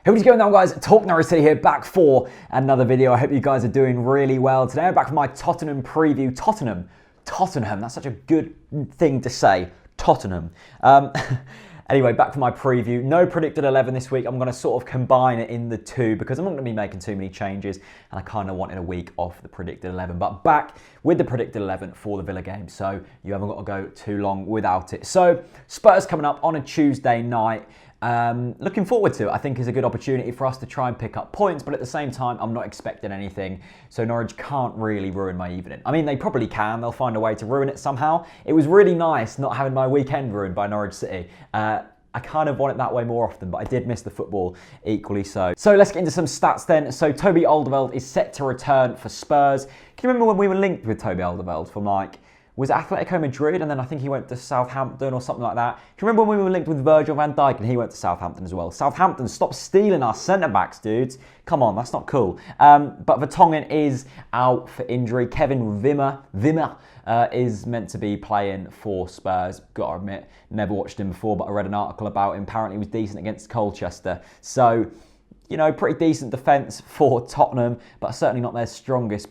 Hey, what's going on, guys? TalkNorwichCity here, back for another video. I hope you guys are doing really well. Today I'm back for my Tottenham preview. Tottenham, that's such a good thing to say. Tottenham. Anyway, back for my preview. No predicted 11 this week. I'm going to sort of combine it in the two because I'm not going to be making too many changes and I kind of wanted a week off the predicted 11. But back with the predicted 11 for the Villa game, so you haven't got to go too long without it. So Spurs coming up on a Tuesday night. Looking forward to it. I think is a good opportunity for us to try and pick up points, but at the same time, I'm not expecting anything. So Norwich can't really ruin my evening. I mean, they probably can. They'll find a way to ruin it somehow. It was really nice not having my weekend ruined by Norwich City. I kind of want it that way more often, but I did miss the football equally so. So let's get into some stats then. So Toby Alderweireld is set to return for Spurs. Can you remember when we were linked with Toby Alderweireld from was it Atletico Madrid, and then I think he went to Southampton or something like that. Do you remember when we were linked with Virgil van Dijk and he went to Southampton as well? Southampton, stop stealing our centre-backs, dudes. Come on, that's not cool. But Vertonghen is out for injury. Kevin Wimmer is meant to be playing for Spurs. Gotta admit, never watched him before, but I read an article about him. Apparently he was decent against Colchester. So, you know, pretty decent defence for Tottenham, but certainly not their strongest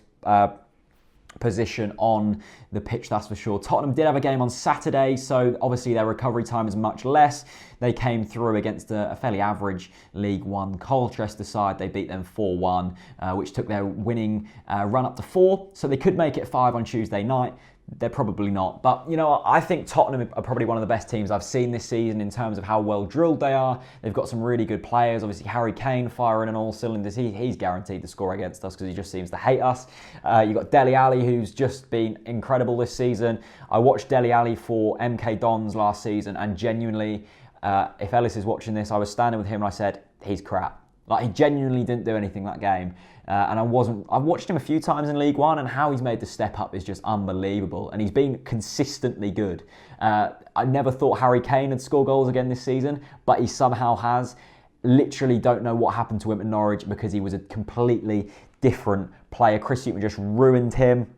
position on the pitch, that's for sure. Tottenham did have a game on Saturday, so obviously their recovery time is much less. They came through against a fairly average League One Colchester side. They beat them 4-1, which took their winning run up to 4, so they could make it 5 on Tuesday night. They're probably not. But, you know, I think Tottenham are probably one of the best teams I've seen this season in terms of how well drilled they are. They've got some really good players. Obviously, Harry Kane firing on all cylinders. He's guaranteed to score against us because he just seems to hate us. You've got Dele Alli, who's just been incredible this season. I watched Dele Alli for MK Dons last season, and genuinely, if Ellis is watching this, I was standing with him and I said, he's crap. Like, he genuinely didn't do anything that game. And I've watched him a few times in League One, and how he's made the step up is just unbelievable. And he's been consistently good. I never thought Harry Kane would score goals again this season, but he somehow has. Literally don't know what happened to him at Norwich because he was a completely different player. Chris Hughton just ruined him.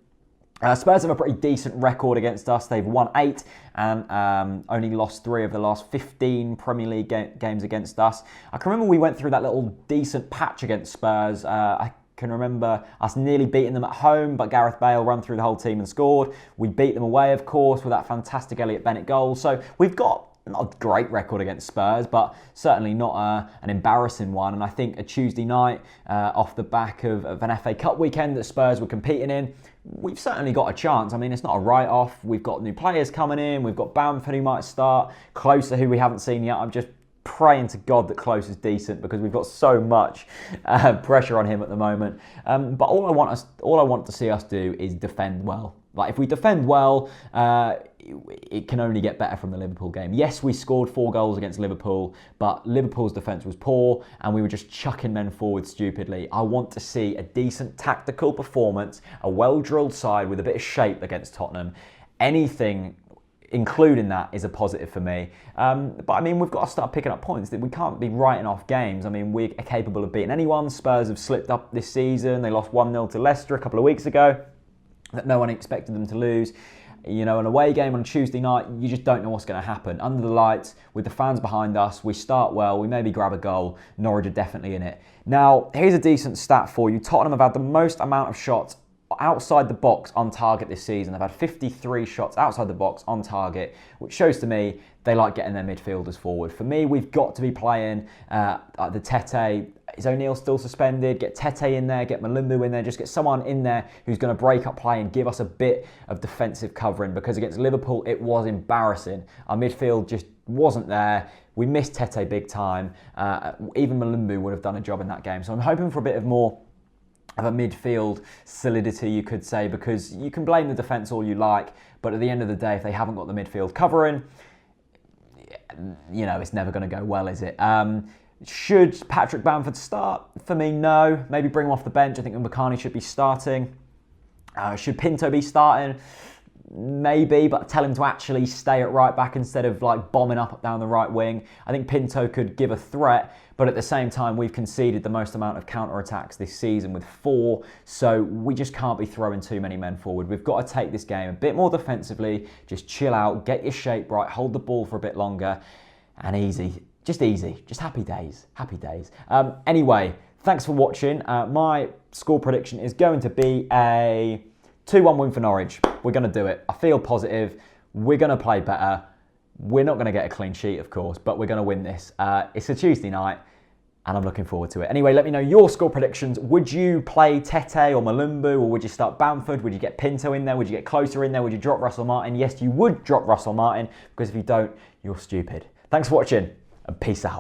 Spurs have a pretty decent record against us. They've won 8 and only lost 3 of the last 15 Premier League games against us. I can remember we went through that little decent patch against Spurs. I can remember us nearly beating them at home, but Gareth Bale ran through the whole team and scored. We beat them away, of course, with that fantastic Elliot Bennett goal. So we've got not a great record against Spurs, but certainly not an embarrassing one. And I think a Tuesday night off the back of an FA Cup weekend that Spurs were competing in, we've certainly got a chance. I mean, it's not a write-off. We've got new players coming in. We've got Bamford who might start. Closer, who we haven't seen yet. I'm just praying to God that Close is decent because we've got so much pressure on him at the moment. But all I want to see us do is defend well. Like, if we defend well, it can only get better from the Liverpool game. Yes, we scored 4 goals against Liverpool, but Liverpool's defence was poor and we were just chucking men forward stupidly. I want to see a decent tactical performance, a well-drilled side with a bit of shape against Tottenham. Anything including that is a positive for me. But I mean, we've got to start picking up points. We can't be writing off games. I mean, we're capable of beating anyone. Spurs have slipped up this season. They lost 1-0 to Leicester a couple of weeks ago that no one expected them to lose. You know, an away game on Tuesday night, you just don't know what's going to happen. Under the lights, with the fans behind us, we start well, we maybe grab a goal. Norwich are definitely in it. Now, here's a decent stat for you. Tottenham have had the most amount of shots outside the box on target this season. They've had 53 shots outside the box on target, which shows to me they like getting their midfielders forward. For me, we've got to be playing the Tete. Is O'Neill still suspended? Get Tete in there, get Malumbu in there, just get someone in there who's going to break up play and give us a bit of defensive covering, because against Liverpool, it was embarrassing. Our midfield just wasn't there. We missed Tete big time. Even Malumbu would have done a job in that game. So I'm hoping for a bit of more of a midfield solidity, you could say, because you can blame the defence all you like, but at the end of the day, if they haven't got the midfield covering, you know, it's never going to go well, is it? Should Patrick Bamford start? For me, no. Maybe bring him off the bench. I think Mbakani should be starting. Should Pinto be starting? Maybe, but tell him to actually stay at right back instead of like bombing up down the right wing. I think Pinto could give a threat, but at the same time, we've conceded the most amount of counter-attacks this season with 4, so we just can't be throwing too many men forward. We've got to take this game a bit more defensively, just chill out, get your shape right, hold the ball for a bit longer, and easy. just easy, just happy days, happy days. Anyway, thanks for watching. My score prediction is going to be a 2-1 win for Norwich. We're going to do it. I feel positive. We're going to play better. We're not going to get a clean sheet, of course, but we're going to win this. It's a Tuesday night, and I'm looking forward to it. Anyway, let me know your score predictions. Would you play Tete or Malumbu, or would you start Bamford? Would you get Pinto in there? Would you get Closer in there? Would you drop Russell Martin? Yes, you would drop Russell Martin, because if you don't, you're stupid. Thanks for watching, and peace out.